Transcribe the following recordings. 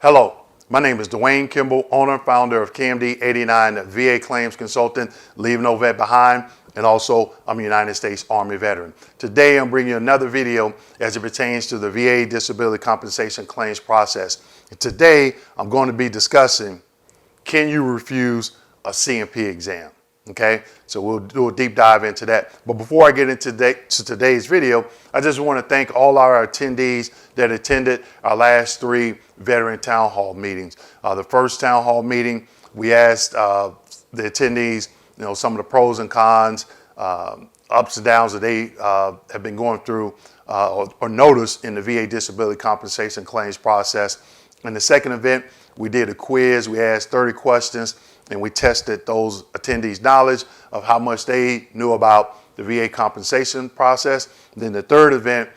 Hello, my name is Dwayne Kimball, owner and founder of KMD 89 VA Claims Consultant, Leave No Vet Behind, and also I'm a United States Army veteran. Today I'm bringing you another video as it pertains to the VA disability compensation claims process. And today I'm going to be discussing, can you refuse a C&P exam? Okay, so we'll do a deep dive into that. But before I get into today's video, I just want to thank all our attendees that attended our last 3 veteran town hall meetings. The first town hall meeting, we asked the attendees, some of the pros and cons, ups and downs that they have been going through or noticed in the VA disability compensation claims process. In the second event, we did a quiz. We asked 30 questions, and we tested those attendees' knowledge of how much they knew about the VA compensation process. Then the third event,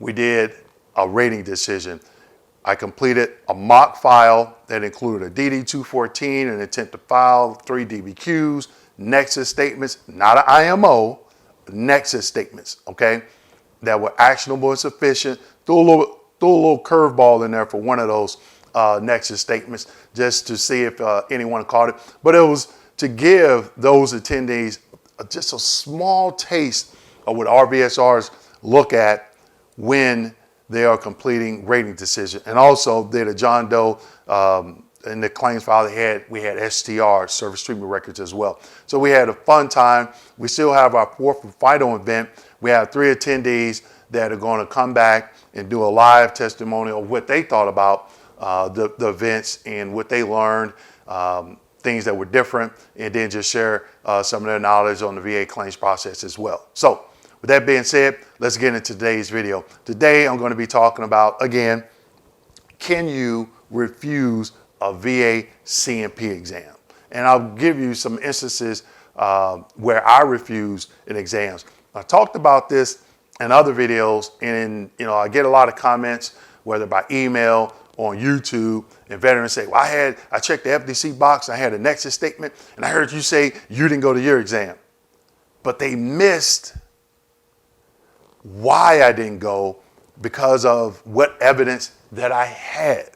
we did a rating decision. I completed a mock file that included a DD-214, an intent to file, 3 DBQs, nexus statements, not an IMO, nexus statements, okay, that were actionable and sufficient. Threw a little curveball in there for one of those nexus statements just to see if anyone caught it. But it was to give those attendees just a small taste of what RVSRs look at when they are completing rating decision. And also did a John Doe in the claims file we had STR, service treatment records as well. So we had a fun time. We still have our 4th FIDO event. We have 3 attendees that are going to come back and do a live testimonial of what they thought about the events and what they learned, things that were different, and then just share some of their knowledge on the VA claims process as well. So with that being said, let's get into today's video. Today I'm going to be talking about, again, can you refuse a VA C&P exam? And I'll give you some instances where I refused an exam. I talked about this in other videos, and I get a lot of comments, whether by email, on YouTube, and veterans say, well, I checked the FDC box, I had a nexus statement, and I heard you say you didn't go to your exam. But they missed why I didn't go because of what evidence that I had.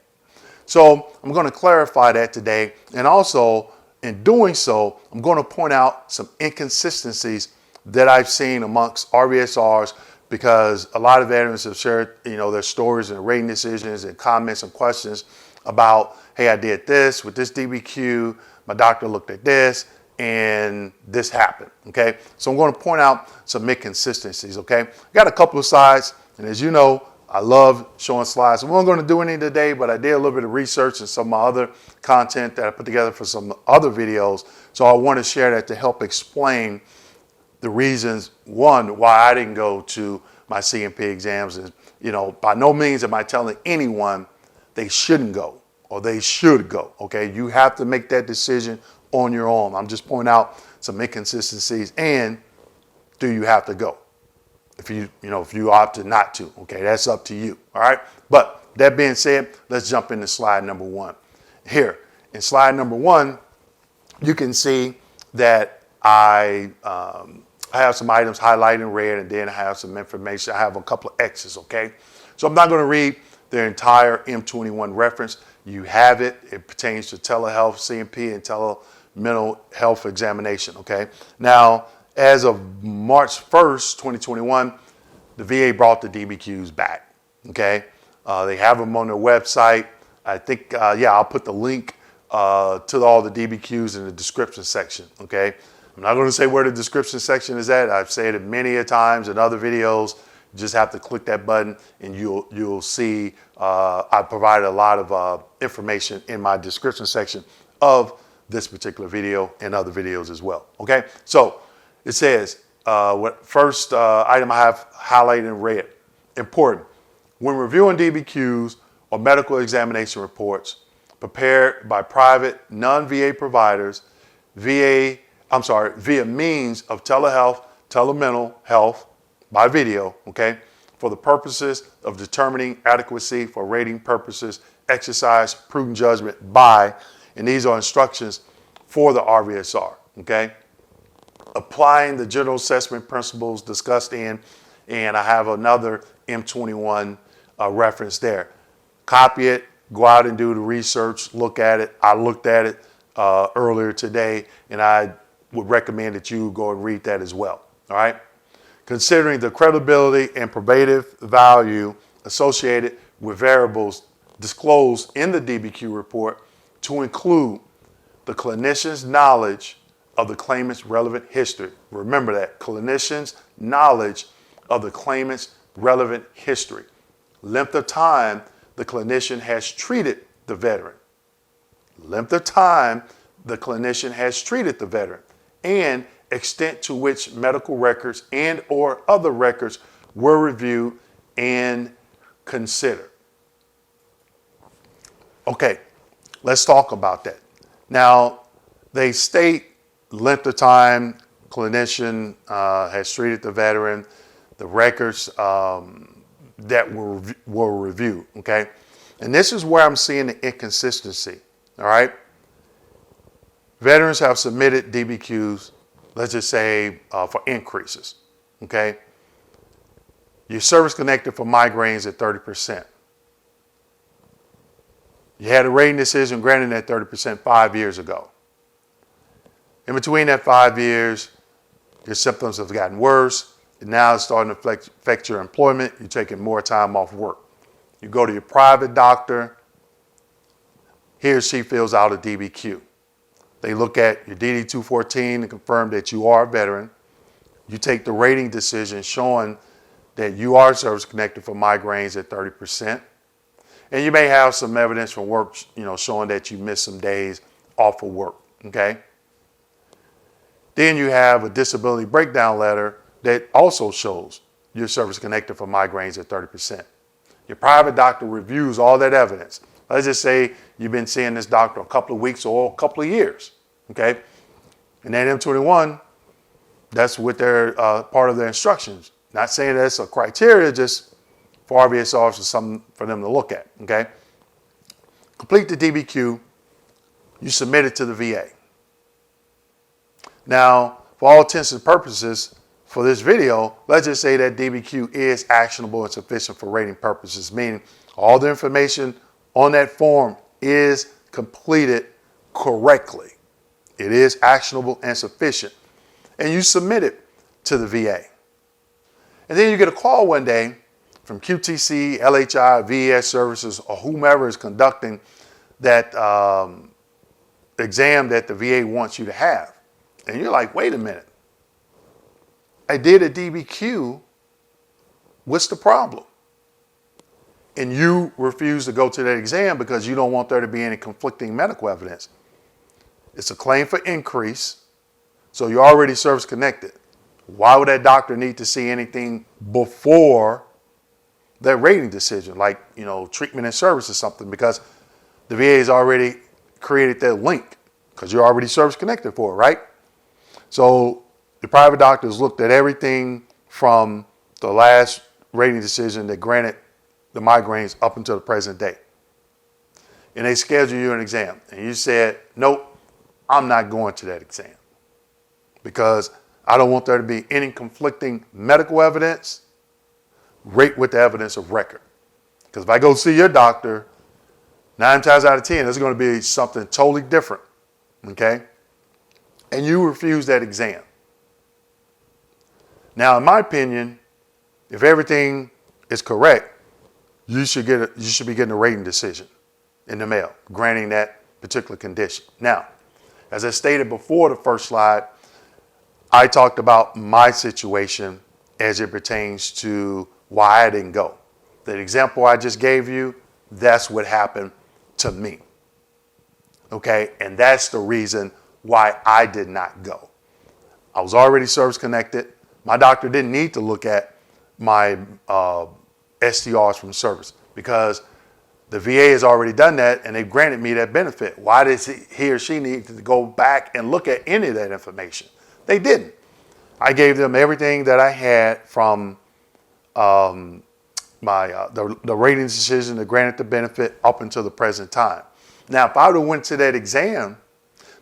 So I'm going to clarify that today. And also, in doing so, I'm going to point out some inconsistencies that I've seen amongst RVSRs, because a lot of veterans have shared, their stories and rating decisions and comments and questions about, hey, I did this with this DBQ, my doctor looked at this, and this happened, okay? So I'm going to point out some inconsistencies, okay? Got a couple of slides, and as you know, I love showing slides. We weren't going to do any today, but I did a little bit of research and some of my other content that I put together for some other videos. So I want to share that to help explain the reasons, one, why I didn't go to my C&P exams. Is, by no means am I telling anyone they shouldn't go or they should go, okay? You have to make that decision on your own. I'm just pointing out some inconsistencies, and do you have to go? If you opted not to, okay, that's up to you, all right? But that being said, let's jump into slide number 1. Here, in slide number 1, you can see that I have some items highlighted in red, and then I have some information. I have a couple of X's, okay? So I'm not going to read the entire M21 reference. You have it. It pertains to telehealth, C&P, and tele-mental health examination, okay? Now, as of March 1st, 2021, the VA brought the DBQs back, okay? They have them on their website. I think, I'll put the link to all the DBQs in the description section, okay? I'm not going to say where the description section is at. I've said it many a times in other videos. You just have to click that button, and you'll see I provided a lot of information in my description section of this particular video and other videos as well, okay? So it says, first item I have highlighted in red, important. When reviewing DBQs or medical examination reports prepared by private non-VA providers, via means of telehealth, tele-mental health by video, okay, for the purposes of determining adequacy for rating purposes, exercise prudent judgment by, and these are instructions for the RVSR, okay, applying the general assessment principles discussed in, and I have another M21 reference there. Copy it, go out and do the research, look at it. I looked at it earlier today, and I would recommend that you go and read that as well. All right. Considering the credibility and probative value associated with variables disclosed in the DBQ report to include the clinician's knowledge of the claimant's relevant history. Remember that, clinician's knowledge of the claimant's relevant history. Length of time the clinician has treated the veteran. Length of time the clinician has treated the veteran, and extent to which medical records and or other records were reviewed and considered. Okay, let's talk about that. Now, they state length of time clinician has treated the veteran, the records that were reviewed, okay? And this is where I'm seeing the inconsistency, all right? Veterans have submitted DBQs, let's just say for increases, okay? You're service connected for migraines at 30%. You had a rating decision granted that 30% 5 years ago. In between that 5 years, your symptoms have gotten worse. And now it's starting to affect your employment. You're taking more time off work. You go to your private doctor. He or she fills out a DBQ. They look at your DD-214 and confirm that you are a veteran. You take the rating decision showing that you are service connected for migraines at 30%. And you may have some evidence from work, showing that you missed some days off of work, okay? Then you have a disability breakdown letter that also shows you're service connected for migraines at 30%. Your private doctor reviews all that evidence. Let's just say you've been seeing this doctor a couple of weeks or a couple of years, okay? And that M21, that's with their part of their instructions. Not saying that's a criteria, just for RVS officers, something for them to look at, okay? Complete the DBQ, you submit it to the VA. Now, for all intents and purposes for this video, let's just say that DBQ is actionable and sufficient for rating purposes, meaning all the information on that form is completed correctly. It is actionable and sufficient. And you submit it to the VA. And then you get a call one day from QTC, LHI, VES services, or whomever is conducting that exam that the VA wants you to have. And you're like, wait a minute. I did a DBQ. What's the problem? And you refuse to go to that exam because you don't want there to be any conflicting medical evidence. It's a claim for increase, so you're already service connected. Why would that doctor need to see anything before that rating decision, like, treatment and service or something? Because the VA has already created that link because you're already service connected for it, right? So the private doctors looked at everything from the last rating decision that granted the migraines up until the present day. And they scheduled you an exam. And you said, nope, I'm not going to that exam because I don't want there to be any conflicting medical evidence right with the evidence of record. Because if I go see your doctor, 9 times out of 10, there's going to be something totally different, okay? And you refuse that exam. Now, in my opinion, if everything is correct, you should be getting a rating decision in the mail, granting that particular condition. Now, as I stated before the first slide, I talked about my situation as it pertains to why I didn't go. That example I just gave you, that's what happened to me. Okay, and that's the reason why I did not go. I was already service connected. My doctor didn't need to look at my STRs from service because the VA has already done that and they've granted me that benefit. Why does he or she need to go back and look at any of that information? They didn't. I gave them everything that I had from the rating decision that granted the benefit up until the present time. Now, if I would have went to that exam,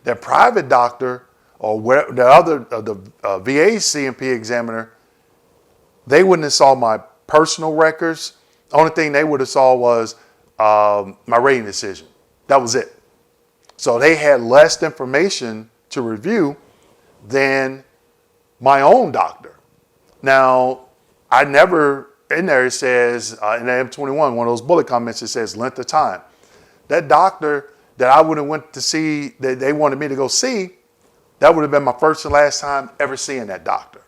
that private doctor or the VA C&P examiner, they wouldn't have saw my personal records. The only thing they would have saw was my rating decision. That was it. So they had less information to review than my own doctor. Now, I never, in there it says, in the M21, one of those bullet comments, it says length of time. That doctor that I would have went to see, that they wanted me to go see, that would have been my first and last time ever seeing that doctor.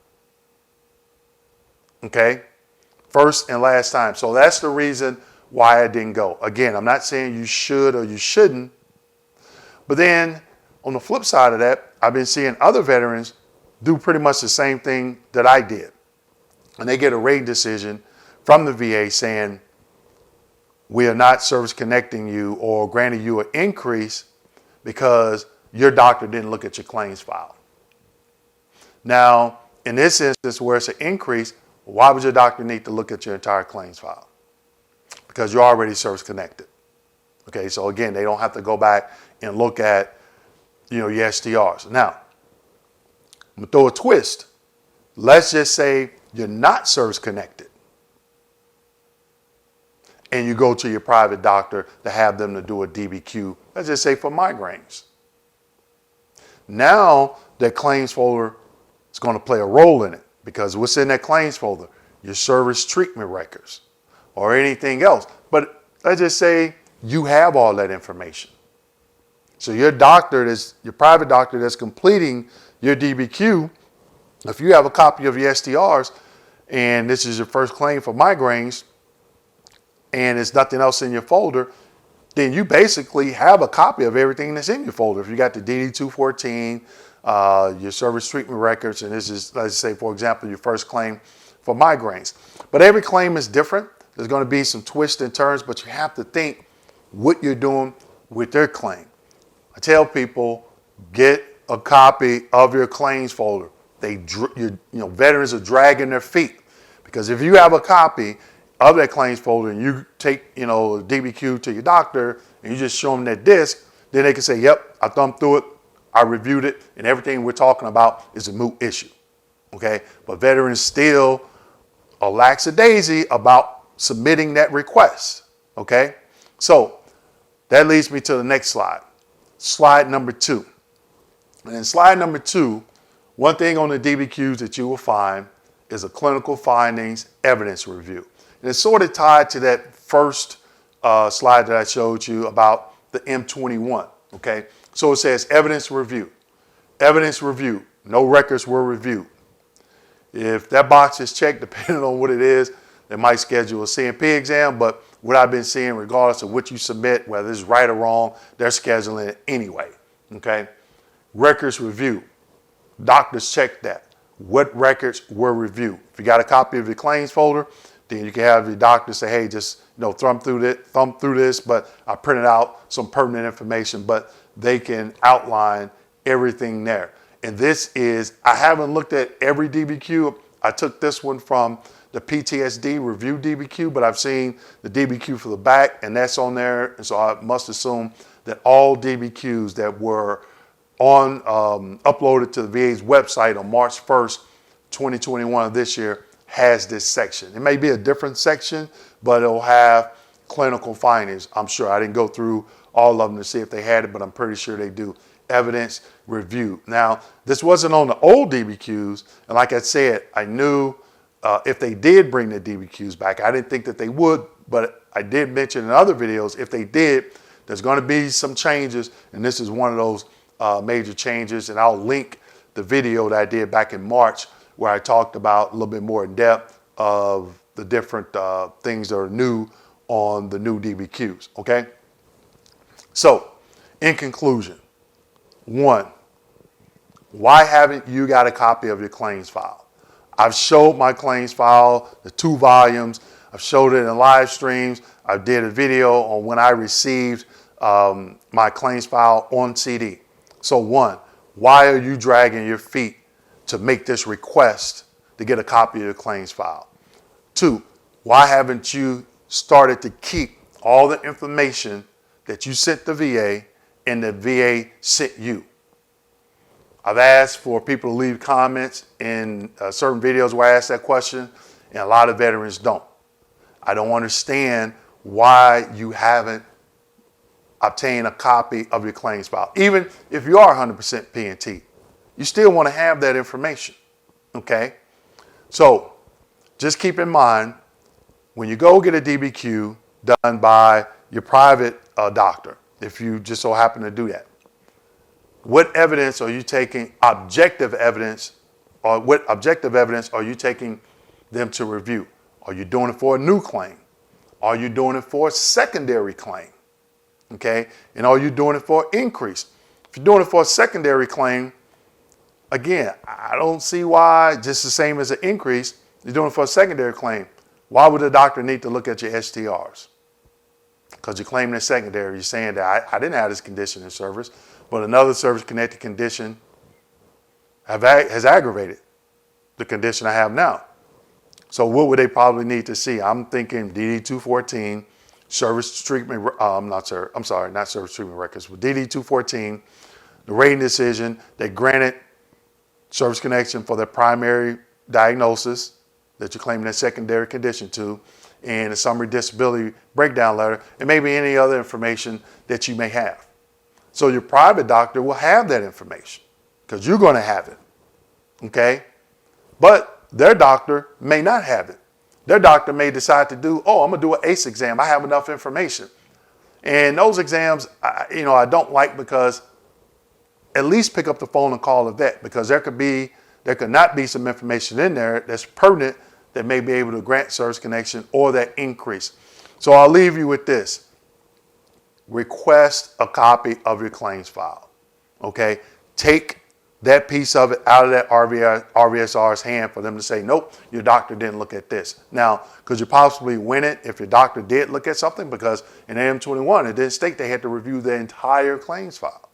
Okay? First and last time. So that's the reason why I didn't go. Again, I'm not saying you should or you shouldn't. But then on the flip side of that, I've been seeing other veterans do pretty much the same thing that I did. And they get a rating decision from the VA saying, we are not service connecting you or granting you an increase because your doctor didn't look at your claims file. Now, in this instance where it's an increase, why would your doctor need to look at your entire claims file? Because you're already service connected. Okay, so again, they don't have to go back and look at, your STRs. Now, I'm gonna throw a twist. Let's just say you're not service connected and you go to your private doctor to have them to do a DBQ, let's just say for migraines. Now that claims folder is going to play a role in it because what's in that claims folder? Your service treatment records or anything else. But let's just say you have all that information. So your private doctor that's completing your DBQ, if you have a copy of your STRs and this is your first claim for migraines and there's nothing else in your folder, then you basically have a copy of everything that's in your folder. If you got the DD-214, your service treatment records, and this is, let's say, for example, your first claim for migraines. But every claim is different. There's going to be some twists and turns, but you have to think what you're doing with their claim. I tell people, get a copy of your claims folder. Veterans are dragging their feet because if you have a copy of that claims folder and you take, a DBQ to your doctor and you just show them that disc, then they can say, yep, I thumbed through it, I reviewed it, and everything we're talking about is a moot issue. Okay, but veterans still are lackadaisy about submitting that request. Okay, so that leads me to the next slide. Slide number 2. And in slide number 2, one thing on the DBQs that you will find is a clinical findings evidence review. And it's sort of tied to that first slide that I showed you about the M21. Okay, so it says evidence review. Evidence review. No records were reviewed. If that box is checked, depending on what it is, they might schedule a C&P exam, but what I've been seeing, regardless of what you submit, whether it's right or wrong, they're scheduling it anyway, okay? Records review. Doctors check that. What records were reviewed? If you got a copy of your claims folder, then you can have your doctor say, hey, just thumb through this, but I printed out some pertinent information, but they can outline everything there. And this is, I haven't looked at every DBQ. I took this one from the PTSD review DBQ, but I've seen the DBQ for the back and that's on there. And so I must assume that all DBQs that were uploaded to the VA's website on March 1st, 2021 of this year has this section. It may be a different section, but it'll have clinical findings. I'm sure I didn't go through all of them to see if they had it, but I'm pretty sure they do. Evidence review. Now, this wasn't on the old DBQs. And like I said, I knew if they did bring the DBQs back, I didn't think that they would, but I did mention in other videos, if they did, there's going to be some changes. And this is one of those major changes. And I'll link the video that I did back in March where I talked about a little bit more in depth of the different things that are new on the new DBQs. Okay. So in conclusion, 1, why haven't you got a copy of your claims file? I've showed my claims file, the 2 volumes. I've showed it in live streams. I did a video on when I received my claims file on CD. So 1, why are you dragging your feet to make this request to get a copy of your claims file? 2, why haven't you started to keep all the information that you sent the VA and the VA sent you? I've asked for people to leave comments in certain videos where I ask that question, and a lot of veterans don't. I don't understand why you haven't obtained a copy of your claims file. Even if you are 100% P&T, you still want to have that information, okay? So just keep in mind, when you go get a DBQ done by your private doctor, if you just so happen to do that, what evidence are you taking, objective evidence, or what objective evidence are you taking them to review? Are you doing it for a new claim? Are you doing it for a secondary claim? Okay, and are you doing it for an increase? If you're doing it for a secondary claim, again, I don't see why, just the same as an increase, you're doing it for a secondary claim. Why would the doctor need to look at your STRs? Because you're claiming it's secondary. You're saying that I didn't have this condition in service, but another service-connected condition has aggravated the condition I have now. So what would they probably need to see? I'm thinking DD-214, service treatment, not service treatment records, but DD-214, the rating decision that granted service connection for the primary diagnosis that you're claiming that secondary condition to, and a summary disability breakdown letter, and maybe any other information that you may have. So your private doctor will have that information because you're going to have it, okay? But their doctor may not have it. Their doctor may decide to do, I'm going to do an ACE exam. I have enough information. And those exams, I don't like, because at least pick up the phone and call a vet, because there could not be some information in there that's pertinent that may be able to grant service connection or that increase. So I'll leave you with this. Request a copy of your claims file, okay? Take that piece of it out of that RVSR's hand for them to say, nope, your doctor didn't look at this. Now, could you possibly win it if your doctor did look at something? Because in AM21, it didn't state they had to review the entire claims file.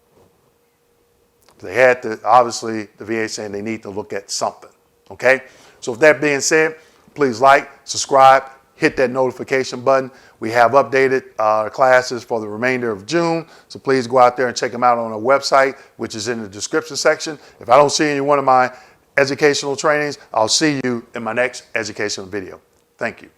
They had to, obviously, the VA saying they need to look at something, okay? So with that being said, please like, subscribe, hit that notification button. We have updated classes for the remainder of June, so please go out there and check them out on our website, which is in the description section. If I don't see you in one of my educational trainings, I'll see you in my next educational video. Thank you.